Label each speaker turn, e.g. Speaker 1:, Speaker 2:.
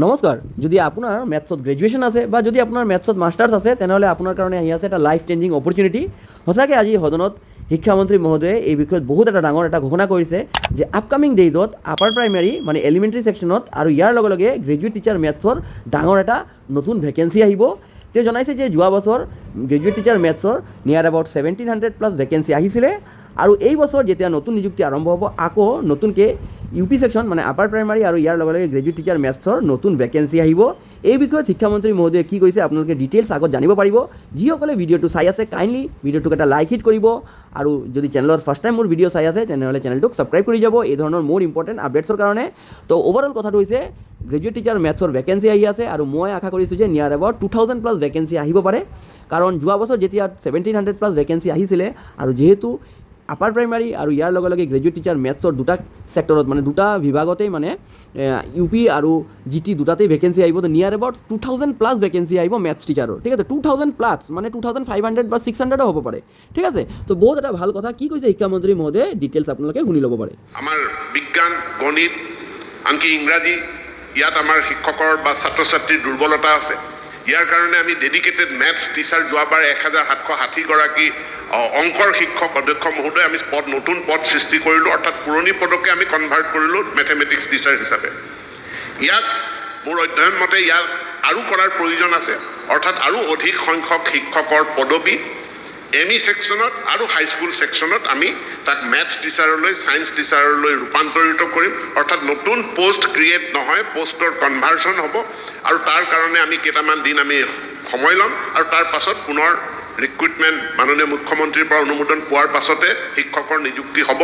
Speaker 1: নমস্কাৰ যদি আপোনাৰ মেথছত গ্ৰেজুৱেশ্যন আছে বা যদি আপোনাৰ মেথছত মাষ্টাৰ্ছ আছে তেনেহ'লে আপোনাৰ কাৰণে আহি আছে এটা লাইফ চেঞ্জিং অপৰচুনিটি সঁচাকৈ আজি সদনত শিক্ষামন্ত্ৰী মহোদয়ে এই বিষয়ত বহুত এটা ডাঙৰ এটা ঘোষণা কৰিছে যে আপকামিং ডেইজত আপাৰ প্ৰাইমেৰী মানে এলিমেণ্টাৰী ছেকশ্যনত আৰু ইয়াৰ লগে লগে গ্ৰেজুৱেট টিচাৰ মেথছৰ ডাঙৰ এটা নতুন ভেকেঞ্চি আহিব তেওঁ জনাইছে যে যোৱা বছৰ গ্ৰেজুৱেট টিচাৰ মেথছৰ নিয়াৰ এবাউট 1700+ ভেকেঞ্চি আহিছিলে আৰু এই বছৰ যেতিয়া নতুন নিযুক্তি আৰম্ভ হ'ব আকৌ নতুনকৈ ইউ পি ছেকশ্যন মানে আপাৰ প্ৰাইমাৰী আৰু ইয়াৰ লগে লগে গ্ৰেজুৱেট টিচাৰ মেথছৰ নতুন ভেকেঞ্চি আহিব এই বিষয়ত শিক্ষামন্ত্ৰী মহোদয়ে কি কৈছে আপোনালোকে ডিটেইলছ আগত জানিব পাৰিব যিসকলে ভিডিঅ'টো চাই আছে কাইণ্ডলি ভিডিঅ'টোক এটা লাইক হিট কৰিব আৰু যদি চেনেলৰ ফাৰ্ষ্ট টাইম মোৰ ভিডিঅ' চাই আছে তেনেহ'লে চেনেলটোক ছাবস্ক্ৰাইব কৰি যাব এই ধৰণৰ মোৰ ইম্পৰ্টেণ্ট আপডেটছৰ কাৰণে তো অভাৰঅল কথাটো হৈছে গ্ৰেজুৱেট টিচাৰ মেথছৰ ভেকেঞ্চি আহি আছে আৰু মই আশা কৰিছোঁ যে নিয়াৰ এবাউট 2000+ ভেকেঞ্চি আহিব পাৰে কাৰণ যোৱা বছৰ যেতিয়া 1700+ ভেকেঞ্চি আহিছিলে আৰু যিহেতু আপাৰ প্ৰাইমাৰী আৰু ইয়াৰ লগে লগে গ্ৰেজুৱেট টিচাৰ মেথছৰ দুটা ছেক্টৰত মানে দুটা বিভাগতেই মানে ইউ পি আৰু জি টি দুটাতেই ভেকেঞ্চি আহিব তো নিয়াৰ এবাউট 2000+ ভেকেঞ্চি আহিব মেথছ টিচাৰৰ ঠিক আছে 2000+ মানে 2500 বা 600ও হ'ব পাৰে ঠিক আছে তো বহুত এটা ভাল কথা কি কৈছে শিক্ষামন্ত্ৰী মহোদয়ে ডিটেইলছ আপোনালোকে শুনি ল'ব পাৰে
Speaker 2: আমাৰ বিজ্ঞান গণিত আনকি ইংৰাজী ইয়াত আমাৰ শিক্ষকৰ বা ছাত্ৰ ছাত্ৰীৰ দুৰ্বলতা আছে ইয়াৰ কাৰণে আমি ডেডিকেটেড মেথছ টিচাৰ যোৱাবাৰ 1760গৰাকী অংকৰ শিক্ষক অধ্যক্ষ মহোদয় আমি নতুন পদ সৃষ্টি কৰিলোঁ অৰ্থাৎ পুৰণি পদকে আমি কনভাৰ্ট কৰিলোঁ মেথমেটিক্স টিচাৰ হিচাপে ইয়াক মোৰ অধ্যয়ন মতে ইয়াক আৰু কৰাৰ প্ৰয়োজন আছে অৰ্থাৎ আৰু অধিক সংখ্যক শিক্ষকৰ পদবী এম ই ছেকশ্যনত আৰু হাইস্কুল ছেকশ্যনত আমি তাক মেথছ টিচাৰলৈ ছায়েন্স টিচাৰলৈ ৰূপান্তৰিত কৰিম অৰ্থাৎ নতুন পোষ্ট ক্ৰিয়েট নহয় পোষ্টৰ কনভাৰ্চন হ'ব আৰু তাৰ কাৰণে আমি কেইটামান দিন আমি সময় ল'ম আৰু তাৰ পাছত পুনৰ ৰিক্ৰুইটমেণ্ট মাননীয় মুখ্যমন্ত্ৰীৰ পৰা অনুমোদন পোৱাৰ পাছতে শিক্ষকৰ নিযুক্তি হ'ব